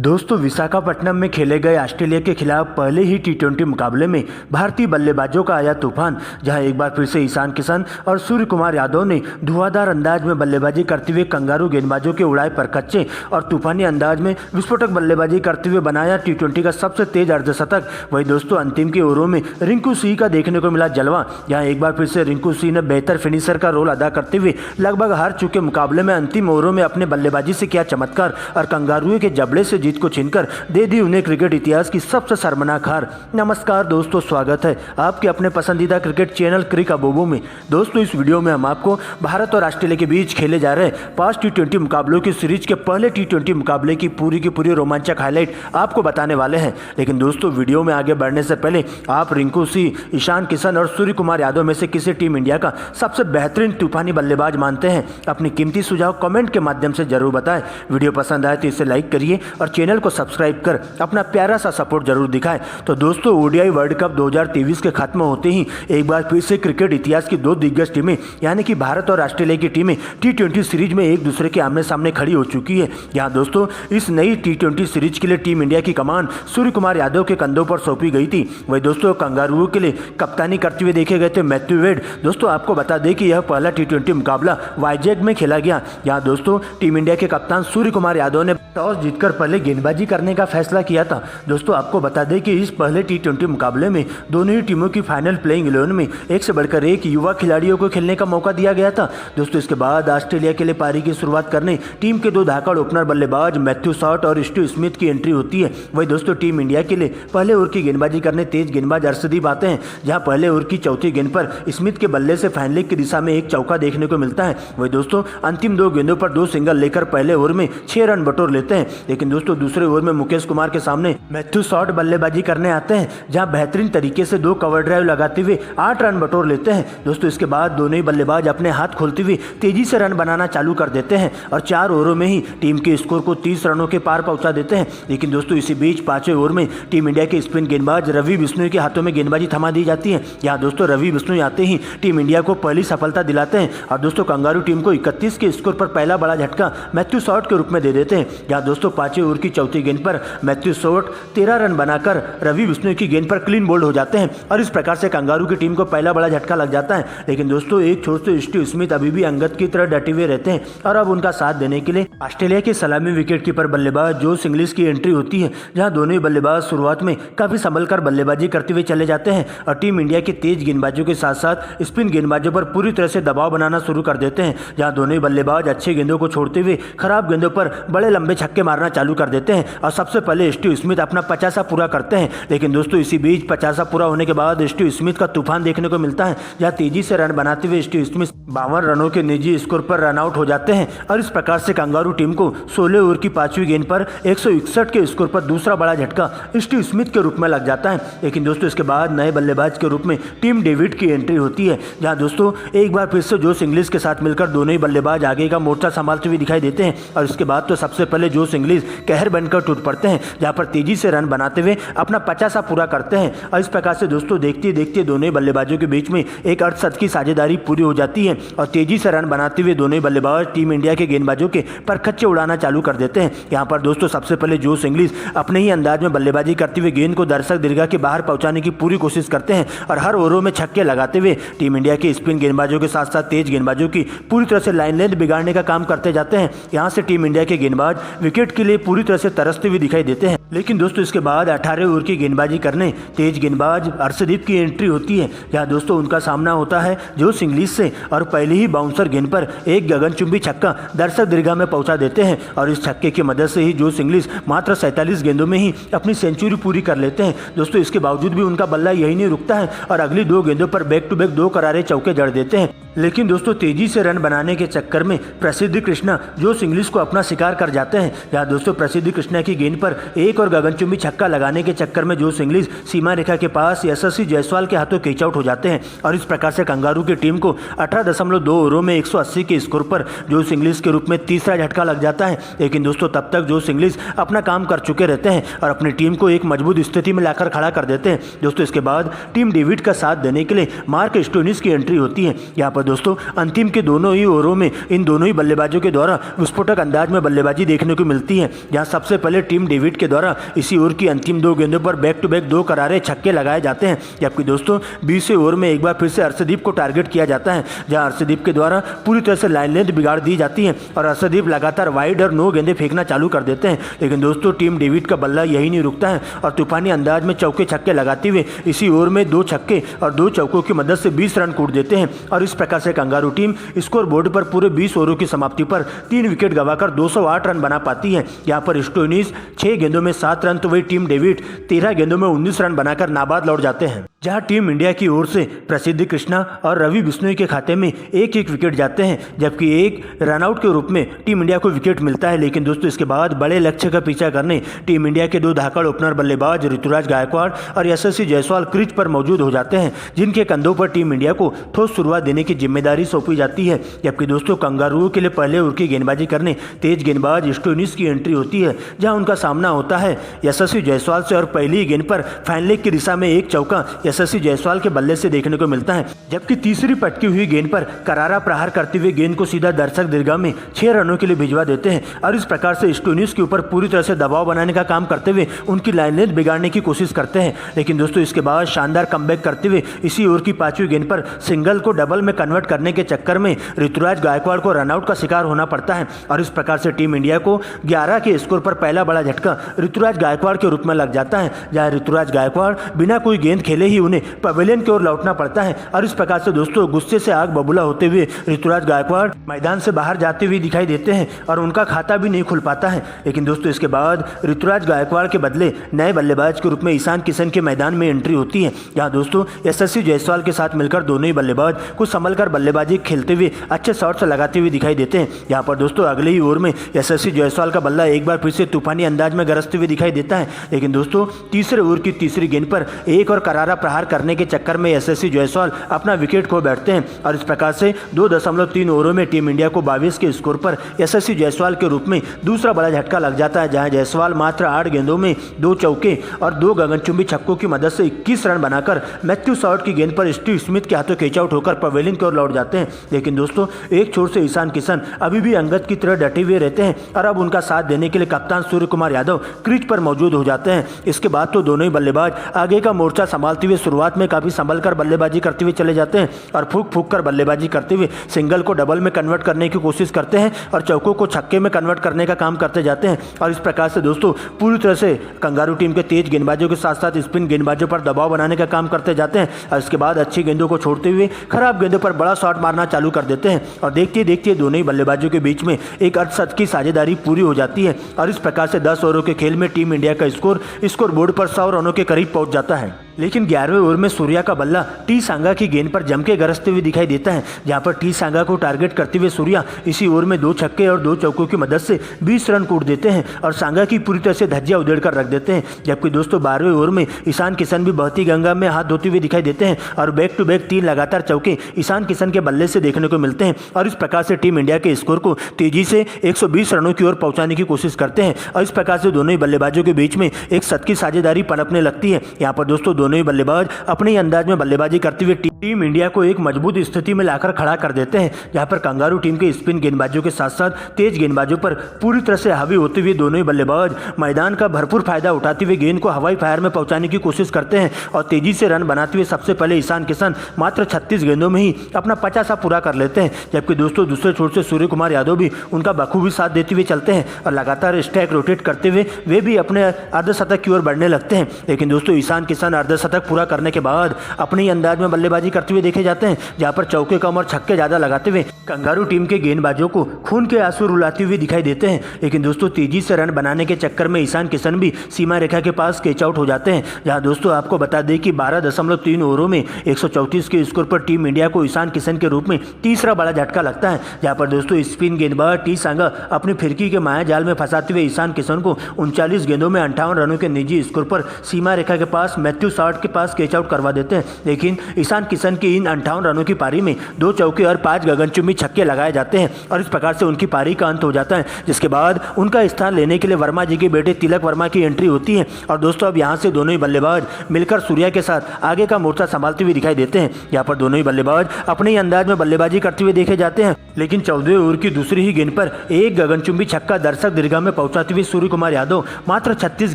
दोस्तों विशाखापट्टनम में खेले गए ऑस्ट्रेलिया के खिलाफ पहले ही टी20 मुकाबले में भारतीय बल्लेबाजों का आया तूफान, जहां एक बार फिर से ईशान किशन और सूर्य कुमार यादव ने धुआंधार अंदाज में बल्लेबाजी करते हुए कंगारू गेंदबाजों के उड़ाए परकच्चे और तूफानी अंदाज में विस्फोटक बल्लेबाजी करते हुए बनाया टी20 का सबसे तेज अर्धशतक। वही दोस्तों अंतिम के ओवरों में रिंकू सिंह का देखने को मिला जलवा, जहाँ एक बार फिर से रिंकू सिंह ने बेहतर फिनिशर का रोल अदा करते हुए लगभग हार चुके मुकाबले में अंतिम ओवरों में अपने बल्लेबाजी से किया चमत्कार और कंगारुओं के जबड़े से जीत को छीनकर दे दी उन्हें क्रिकेट इतिहास की सबसे शर्मनाक हार। नमस्कार दोस्तों, स्वागत है आपके अपने पसंदीदा क्रिकेट चैनल क्रिक अबोबो में। दोस्तों इस वीडियो में हम आपको भारत और ऑस्ट्रेलिया के बीच खेले जा रहे 5 टी20 मुकाबलों की सीरीज के पहले टी20 मुकाबले की पूरी रोमांचक हाईलाइट आपको बताने वाले हैं। लेकिन दोस्तों वीडियो में आगे बढ़ने से पहले आप रिंकू सिंह, ईशान किशन और सूर्य कुमार यादव में से किसे टीम इंडिया का सबसे बेहतरीन तूफानी बल्लेबाज मानते हैं, अपनी कीमती सुझाव कमेंट के माध्यम से जरूर बताएं। वीडियो पसंद आए तो इसे लाइक करिए और चैनल को सब्सक्राइब कर अपना प्यारा सा सपोर्ट जरूर दिखाएं। तो दोस्तों ओडीआई वर्ल्ड कप 2023 के खत्म होते ही एक बार फिर से क्रिकेट इतिहास की दो दिग्गज टीमें यानी कि भारत और ऑस्ट्रेलिया की टीमें टी20 सीरीज में एक दूसरे के आमने सामने खड़ी हो चुकी है। यहाँ दोस्तों इस नई टी20 सीरीज के लिए टीम इंडिया की कमान सूर्य कुमार यादव के कंधों पर सौंपी गई थी। वही दोस्तों कंगारुओं के लिए कप्तानी करते हुए देखे गए थे मैथ्यू वेड। दोस्तों आपको बता दें कि यह पहला टी20 मुकाबला वाइजैक में खेला गया। यहाँ दोस्तों टीम इंडिया के कप्तान सूर्य कुमार यादव ने टॉस जीतकर पहले गेंदबाजी करने का फैसला किया था। दोस्तों आपको बता दें कि इस पहले टी20 मुकाबले में दोनों ही टीमों की फाइनल प्लेइंग 11 में एक से बढ़कर एक युवा खिलाड़ियों को खेलने का मौका दिया गया था। दोस्तों इसके बाद ऑस्ट्रेलिया के लिए पारी की शुरुआत करने टीम के दो धाकड़ ओपनर बल्लेबाज मैथ्यू शॉट और स्टीव स्मिथ की एंट्री होती है। वही दोस्तों टीम इंडिया के लिए पहले ओवर की गेंदबाजी करने तेज गेंदबाज अर्शदीप आते हैं, जहां पहले ओवर की चौथी गेंद पर स्मिथ के बल्ले से फैन लेग की दिशा में एक चौका देखने को मिलता है। वही दोस्तों अंतिम दो गेंदों पर 2 सिंगल लेकर पहले ओवर में 6 रन बटोर लेते हैं। लेकिन दोस्तों दूसरे ओवर में मुकेश कुमार के सामने मैथ्यू शॉट बल्लेबाजी करने आते हैं, जहां बेहतरीन तरीके से 2 कवर ड्राइव लगाते हुए 8 रन बटोर लेते हैं। दोस्तों इसके बाद दोनों ही बल्लेबाज अपने हाथ खोलते हुए तेजी से रन बनाना चालू कर देते हैं और 4 ओवरों में ही टीम के स्कोर को 30 रनों के पार पहुंचा देते हैं। लेकिन दोस्तों इसी बीच 5वें ओवर में टीम इंडिया के स्पिन गेंदबाज रवि बिश्नोई के हाथों में गेंदबाजी थमा दी जाती है। यहाँ दोस्तों रवि बिश्नोई आते ही टीम इंडिया को पहली सफलता दिलाते हैं और दोस्तों कंगारू टीम को 31 के स्कोर पर पहला बड़ा झटका मैथ्यू शॉट के रूप में दे देते हैं। यहाँ दोस्तों 5वें ओवर की चौथी गेंद पर मैथ्यू शॉट 13 रन बनाकर रवि बिश्नोई की गेंद पर क्लीन बोल्ड हो जाते हैं और इस प्रकार से कंगारू की टीम को पहला बड़ा झटका लग जाता है। लेकिन दोस्तों एक छोर से स्टीव स्मिथ अभी भी अंगद की तरह डटे हुए रहते हैं और अब उनका साथ देने के लिए ऑस्ट्रेलिया के सलामी विकेटकीपर बल्लेबाज जोश इंग्लिश की एंट्री होती है, जहां दोनों ही बल्लेबाज शुरुआत में काफी संभल कर बल्लेबाजी करते हुए चले जाते हैं और टीम इंडिया के तेज गेंदबाजों के साथ साथ स्पिन गेंदबाजों पर पूरी तरह से दबाव बनाना शुरू कर देते हैं। जहां दोनों ही बल्लेबाज अच्छे गेंदों को छोड़ते हुए खराब गेंदों पर बड़े लंबे छक्के मारना चालू कर देते हैं और सबसे पहले स्टीव स्मिथ अपना 50 पूरा करते हैं। लेकिन दोस्तों इसी बीच 50 पूरा होने के बाद स्टीव स्मिथ का तूफान देखने को मिलता है, जहां तेजी से रन बनाते हुए स्टीव स्मिथ 52 रनों के निजी स्कोर पर रन आउट हो जाते हैं और इस प्रकार से कंगारू टीम को 16 ओवर की 5वीं गेंद पर 161 के स्कोर पर दूसरा बड़ा झटका स्टीव स्मिथ के रूप में लग जाता है। लेकिन दोस्तों इसके बाद नए बल्लेबाज के रूप में टिम डेविड की एंट्री होती है, जहां दोस्तों एक बार फिर से जोश इंग्लिश के साथ मिलकर दोनों ही बल्लेबाज आगे का मोर्चा संभालते हुए दिखाई देते हैं और इसके बाद तो सबसे पहले जोश इंग्लिश कहर बनकर टूट पड़ते हैं, जहां पर तेजी से रन बनाते हुए अपना 50 पूरा करते हैं और इस प्रकार से दोस्तों देखते देखते दोनों ही बल्लेबाजों के बीच में एक अर्धशतक की साझेदारी पूरी हो जाती है और तेजी से रन बनाते हुए दोनों ही बल्लेबाज टीम इंडिया के गेंदबाजों के परखच्चे उड़ाना चालू कर देते हैं। यहाँ पर दोस्तों सबसे पहले जोश इंग्लिश अपने ही अंदाज में बल्लेबाजी करते हुए गेंद को दर्शक दीर्घा के बाहर पहुंचाने की पूरी कोशिश करते हैं और हर ओवरों में छक्के लगाते हुए टीम इंडिया के स्पिन गेंदबाजों के साथ साथ तेज गेंदबाजों की पूरी तरह से लाइन लेंथ बिगाड़ने का काम करते जाते हैं। यहाँ से टीम इंडिया के गेंदबाज विकेट के लिए पूरी तरह से तरसते हुए दिखाई देते हैं। लेकिन दोस्तों इसके बाद 18 ओवर की गेंदबाजी करने तेज गेंदबाज अर्शदीप की एंट्री होती है, जहां दोस्तों उनका सामना होता है जोश इंग्लिश से और पहले ही बाउंसर गेंद पर एक गगनचुंबी छक्का दर्शक दीर्घा में पहुंचा देते हैं और इस छक्के की मदद से ही जोश इंग्लिश मात्र 47 गेंदों में ही अपनी सेंचुरी पूरी कर लेते हैं। दोस्तों इसके बावजूद भी उनका बल्ला यही नहीं रुकता है और अगली 2 गेंदों पर बैक टू बैक 2 करारे चौके जड़ देते हैं। लेकिन दोस्तों तेजी से रन बनाने के चक्कर में प्रसिद्ध कृष्णा जोश इंग्लिश को अपना शिकार कर जाते हैं। जहां दोस्तों प्रसिद्ध कृष्णा की गेंद पर एक और गगनचुंबी छक्का लगाने के चक्कर में जोश इंग्लिश सीमा रेखा के पास यशस्वी जायसवाल के हाथों कैच आउट हो जाते हैं और इस प्रकार से कंगारू की टीम को 18.2 ओवरों में 180 के स्कोर पर जोश इंग्लिश के रूप में तीसरा झटका लग जाता है। लेकिन दोस्तों तब तक जोश इंग्लिश अपना काम कर चुके रहते हैं और अपनी टीम को एक मजबूत स्थिति में लाकर खड़ा कर देते हैं। दोस्तों इसके बाद टीम डेविड का साथ देने के लिए मार्क स्टोनिस की एंट्री होती है। यहाँ पर पर दोस्तों अंतिम के दोनों ही ओवरों में इन दोनों ही बल्लेबाजों के द्वारा विस्फोटक अंदाज में बल्लेबाजी देखने को मिलती है, जहां सबसे पहले टीम डेविड के द्वारा इसी ओवर की अंतिम 2 गेंदों पर बैक टू बैक 2 करारे छक्के लगाए जाते हैं। जबकि दोस्तों 20वें ओवर में एक बार फिर से अर्शदीप को टारगेट किया जाता है, जहां अर्शदीप के द्वारा पूरी तरह से लाइन लेंथ बिगाड़ दी जाती है और अर्शदीप लगातार वाइड और 9 गेंदें फेंकना चालू कर देते हैं। लेकिन दोस्तों टीम डेविड का बल्ला यही नहीं रुकता है और तूफानी अंदाज में चौके छक्के लगाते हुए इसी ओवर में 2 छक्के और 2 चौकों की मदद से 20 रन कूट देते हैं और इस प्रकार से कंगारू टीम स्कोर बोर्ड पर पूरे 20 ओवरों की समाप्ति पर 3 विकेट गंवाकर 208 रन बना पाती है। यहाँ पर स्टोइनिस 6 गेंदों में 7 रन तो वही टीम डेविड 13 गेंदों में 19 रन बनाकर नाबाद लौट जाते हैं। जहां टीम इंडिया की ओर से प्रसिद्ध कृष्णा और रवि बिश्नोई के खाते में एक एक विकेट जाते हैं, जबकि एक रनआउट के रूप में टीम इंडिया को विकेट मिलता है। लेकिन दोस्तों इसके बाद बड़े लक्ष्य का पीछा करने टीम इंडिया के 2 धाकड़ ओपनर बल्लेबाज ऋतुराज गायकवाड़ और यशस्वी जायसवाल क्रीज पर मौजूद हो जाते हैं, जिनके कंधों पर टीम इंडिया को ठोस शुरुआत देने की जिम्मेदारी सौंपी जाती है। जबकि दोस्तों कंगारुओं के लिए पहले ओवर की गेंदबाजी करने तेज गेंदबाज स्टोइनिस की एंट्री होती है, जहां उनका सामना होता है यशस्वी जायसवाल से और पहली गेंद पर फाइन लेग की दिशा में एक चौका यशस्वी जायसवाल के बल्ले से देखने को मिलता है। जबकि तीसरी पटकी हुई गेंद पर करारा प्रहार करते हुए गेंद को सीधा दर्शक दीर्घा में 6 रनों के लिए भिजवा देते हैं और इस प्रकार से स्टोइनिस के ऊपर पूरी तरह से दबाव बनाने का काम करते हुए उनकी लाइन लेंथ बिगाड़ने की कोशिश करते हैं। लेकिन दोस्तों इसके बाद शानदार कमबैक करते हुए इसी ओवर की 5वीं गेंद पर सिंगल को डबल में कन्वर्ट करने के चक्कर में ऋतुराज गायकवाड़ को रनआउट का शिकार होना पड़ता है और इस प्रकार से टीम इंडिया को 11 के स्कोर पर पहला बड़ा झटका ऋतुराज गायकवाड़ के रूप में लग जाता है, जहां ऋतुराज गायकवाड़ बिना कोई गेंद खेले ही उन्हें पवेलियन की ओर लौटना पड़ता है और इस प्रकार से दोस्तों गुस्से से आग बबूला होते हुए ऋतुराज गायकवाड़ मैदान से बाहर जाते हुए दिखाई देते हैं और उनका खाता भी नहीं खुल पाता है। लेकिन दोस्तों इसके बाद ऋतुराज गायकवाड़ के बदले नए बल्लेबाज के रूप में ईशान किशन के मैदान में एंट्री होती है, जहां दोस्तों यशस्वी जायसवाल के साथ मिलकर दोनों ही बल्लेबाज कुछ संभल कर बल्लेबाजी खेलते हुए अच्छे शॉट्स लगाते हुए दिखाई देते हैं। यहाँ पर दोस्तों अगले ही ओवर में यशस्वी जायसवाल का बल्ला एक बार फिर से तूफानी अंदाज में गरजते हुए दिखाई देता है। लेकिन दोस्तों तीसरे ओवर की तीसरी गेंद पर एक और करारा प्रहार करने के चक्कर में यशस्वी जायसवाल अपना विकेट खो बैठते हैं और इस प्रकार से 2.3 ओवरों में टीम इंडिया को 22 के स्कोर पर यशस्वी जायसवाल के रूप में दूसरा बड़ा झटका लग जाता है, जहां जायसवाल मात्र 8 गेंदों में 2 चौके और 2 गगनचुंबी छक्कों की मदद से 21 रन बनाकर मैथ्यू शॉर्ट की गेंद पर स्टीव स्मिथ के हाथों कैच आउट होकर पवेलियन की ओर लौट जाते हैं। लेकिन दोस्तों एक छोर से ईशान किशन अभी भी अंगद की तरह डटे हुए रहते हैं और अब उनका साथ देने के लिए कप्तान सूर्य कुमार यादव क्रीज पर मौजूद हो जाते हैं। इसके बाद तो दोनों ही बल्लेबाज आगे का मोर्चा संभालते हुए शुरुआत में काफी संभल कर बल्लेबाजी करते हुए चले जाते हैं और फूक फूक कर बल्लेबाजी करते हुए सिंगल को डबल में कन्वर्ट करने की कोशिश करते हैं और चौकों को छक्के में कन्वर्ट करने का काम करते जाते हैं और इस प्रकार से दोस्तों पूरी तरह से कंगारू टीम के तेज गेंदबाजों के साथ साथ स्पिन गेंदबाजों पर दबाव बनाने का काम करते जाते हैं और इसके बाद अच्छी गेंदों को छोड़ते हुए खराब गेंदों पर बड़ा शॉट मारना चालू कर देते हैं और देखते देखते दोनों ही बल्लेबाजों के बीच में एक अर्धशतक की साझेदारी पूरी हो जाती है और इस प्रकार से 10 ओवरों के खेल में टीम इंडिया का स्कोर बोर्ड पर 100 रनों के करीब पहुंच जाता है। लेकिन 11वें ओवर में सूर्या का बल्ला टी सांगा की गेंद पर जम के गरजते हुए दिखाई देता है, जहां पर टी सांगा को टारगेट करते हुए सूर्या इसी ओवर में 2 छक्के और 2 चौकों की मदद से 20 रन कूट देते हैं और सांगा की पूरी तरह से धज्जियां उधेड़ कर रख देते हैं। जबकि दोस्तों 12वें ओवर में ईशान किशन भी बहती गंगा में हाथ धोते हुए दिखाई देते हैं और बैक टू बैक 3 लगातार चौके ईशान किशन के बल्ले से देखने को मिलते हैं और इस प्रकार से टीम इंडिया के स्कोर को तेजी से 120 रनों की ओर पहुंचाने की कोशिश करते हैं और इस प्रकार से दोनों ही बल्लेबाजों के बीच में एक शतक की साझेदारी पनपने लगती है। यहाँ पर दोस्तों दोनों ही बल्लेबाज अपने ही अंदाज में बल्लेबाजी करते हुए टीम इंडिया को एक मजबूत स्थिति में लाकर खड़ा कर देते हैं, जहां पर कंगारू टीम के स्पिन गेंदबाजों के साथ साथ तेज गेंदबाजों पर पूरी तरह से हावी होते हुए दोनों ही बल्लेबाज मैदान का भरपूर फायदा उठाते हुए गेंद को हवाई फायर में पहुंचाने की कोशिश करते हैं और तेजी से रन बनाते हुए सबसे पहले ईशान किशन मात्र 36 गेंदों में ही अपना 50 पूरा कर लेते हैं। जबकि दोस्तों दूसरे छोर से सूर्य कुमार यादव भी उनका बखूबी साथ देते हुए चलते हैं और लगातार स्ट्राइक रोटेट करते हुए वे भी अपने अर्धशतक की ओर बढ़ने लगते हैं। लेकिन दोस्तों ईशान किशन अर्धशतक पूरा करने के बाद अपने ही अंदाज में बल्लेबाजी करते हुए देखे जाते हैं, जहां पर चौके कम और छक्के ज्यादा लगाते हुए कंगारू टीम के गेंदबाजों को खून के आंसू रुलाते हुए दिखाई देते हैं। लेकिन दोस्तों तेजी से रन बनाने के चक्कर में ईशान किशन भी सीमा रेखा के पास कैच आउट हो जाते हैं, जहां दोस्तों आपको बता दें कि 12.3 ओवरों में 134 के स्कोर पर टीम इंडिया को ईशान किशन के रूप में तीसरा बड़ा झटका लगता है, जहां पर दोस्तों स्पिन गेंदबाज टी सांगा अपनी फिरकी के माया जाल में फंसाते हुए ईशान किशन को 39 गेंदों में 58 रनों के निजी स्कोर पर सीमा रेखा के पास मैथ्यू शॉर्ट के पास कैच आउट करवा देते हैं। लेकिन ईशान किशन किशन की इन 58 रनों की पारी में 2 चौके और 5 गगनचुंबी छक्के लगाए जाते हैं और इस प्रकार से उनकी पारी का अंत हो जाता है, जिसके बाद उनका स्थान लेने के लिए वर्मा जी के बेटे तिलक वर्मा की एंट्री होती है। और दोस्तों अब यहाँ से दोनों ही बल्लेबाज मिलकर सूर्या के साथ आगे का मोर्चा संभालते हुए दिखाई देते हैं। यहाँ पर दोनों ही बल्लेबाज अपने ही अंदाज में बल्लेबाजी करते हुए देखे जाते हैं, लेकिन 14वें ओवर की दूसरी ही गेंद पर एक गगनचुंबी छक्का दर्शक दीर्घा में पहुंचाते हुए सूर्य कुमार यादव मात्र 36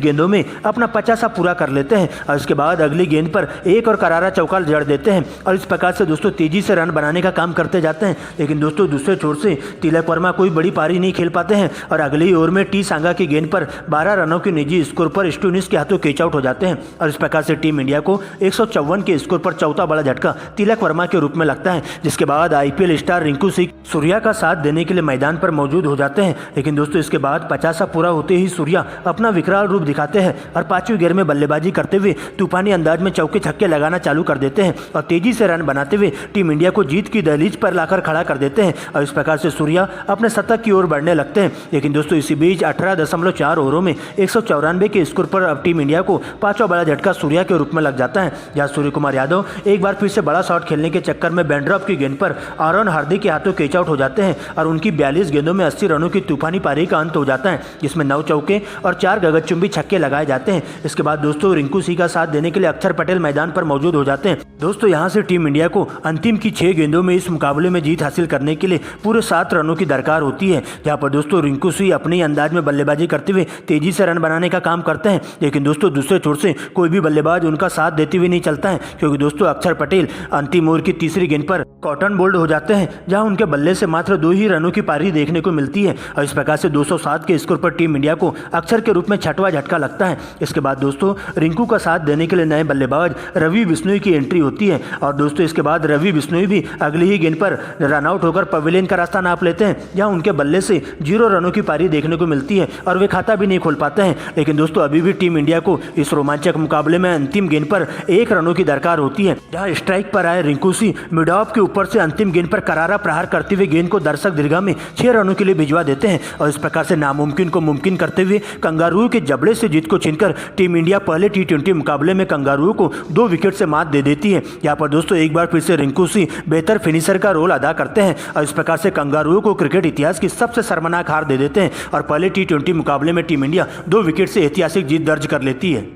गेंदों में अपना 50 पूरा कर लेते हैं और इसके बाद अगली गेंद पर एक और करारा चौका जड़ देते हैं और इस प्रकार से दोस्तों तेजी से रन बनाने का काम करते जाते हैं। लेकिन दोस्तों दूसरे छोर से तिलक वर्मा कोई बड़ी पारी नहीं खेल पाते हैं और अगली ओवर में टी सांगा की गेंद पर 12 रनों के निजी स्कोर पर स्टोनिस के हाथों कैच आउट हो जाते हैं और इस प्रकार से टीम इंडिया को 154 के स्कोर पर चौथा बड़ा झटका तिलक वर्मा के रूप में लगता है, जिसके बाद आईपीएल स्टार रिंकू सिंह सूर्या का साथ देने के लिए मैदान पर मौजूद हो जाते हैं। लेकिन दोस्तों इसके बाद 50 पूरा होते ही सूर्या अपना विकराल रूप दिखाते हैं और 5वीं गेंद में बल्लेबाजी करते हुए तूफानी अंदाज में चौके छक्के लगाना चालू कर देते हैं और तेजी से रन बनाते हुए टीम इंडिया को जीत की दहलीज पर लाकर खड़ा कर देते हैं और इस प्रकार से सूर्या अपने शतक की ओर बढ़ने लगते हैं। लेकिन दोस्तों इसी बीच 18.4 ओवरों में 194 के स्कोर पर अब टीम इंडिया को 5वां बड़ा झटका सूर्या के रूप में लग जाता है, जहां सूर्य कुमार यादव एक बार फिर से बड़ा शॉट खेलने के चक्कर में बैंड्रॉफ की गेंद पर आरोन हार्दिक के हाथों कैच आउट हो जाते हैं और उनकी 42 गेंदों में 80 रनों की तूफानी पारी का अंत हो जाता है, जिसमें 9 चौके और 4 गगनचुंबी छक्के लगाए जाते हैं। इसके बाद दोस्तों रिंकू सिंह का साथ देने के लिए अक्षर पटेल मैदान पर मौजूद हो जाते हैं। दोस्तों यहां से टीम इंडिया को अंतिम की 6 गेंदों में इस मुकाबले में जीत हासिल करने के लिए पूरे 7 रनों की दरकार होती है, जहां पर दोस्तों रिंकू सिंह अपने अंदाज में बल्लेबाजी करते हुए तेजी से रन बनाने का काम करते हैं। लेकिन दोस्तों दूसरे छोर से कोई भी बल्लेबाज उनका साथ देते हुए नहीं चलता है, क्योंकि दोस्तों अक्षर पटेल अंतिम ओवर की तीसरी गेंद पर कॉटन बोल्ड हो जाते हैं, जहां उनके बल्ले से मात्र 2 ही रनों की पारी देखने को मिलती है और इस प्रकार से 207 के स्कोर पर टीम इंडिया को अक्षर के रूप में 6वां झटका लगता है। इसके बाद दोस्तों रिंकू का साथ देने के लिए नए बल्लेबाज रवि बिश्नोई की एंट्री होती है और दोस्तों इसके बाद रवि बिश्नोई भी अगली ही गेंद पर रनआउट होकर पवेलियन का रास्ता नाप लेते हैं, जहां उनके बल्ले से 0 रनों की पारी देखने को मिलती है और वे खाता भी नहीं खोल पाते हैं। लेकिन दोस्तों अभी भी टीम इंडिया को इस रोमांचक मुकाबले में अंतिम गेंद पर 1 रनों की दरकार होती है, जहां स्ट्राइक पर आए रिंकू सिंह मिड ऑफ के ऊपर से अंतिम गेंद पर करारा प्रहार करते हुए गेंद को दर्शक दीर्घा में 6 रनों के लिए भिजवा देते हैं और इस प्रकार से नामुमकिन को मुमकिन करते हुए कंगारुओं के जबड़े से जीत को छीनकर टीम इंडिया पहले T20 मुकाबले में कंगारुओं को 2 विकेट से मात दे देती है। यहाँ पर दोस्तों एक बार फिर से रिंकू सिंह बेहतर फिनिशर का रोल अदा करते हैं और इस प्रकार से कंगारुओं को क्रिकेट इतिहास की सबसे शर्मनाक हार दे देते हैं और पहले T20 मुकाबले में टीम इंडिया 2 विकेट से ऐतिहासिक जीत दर्ज कर लेती है।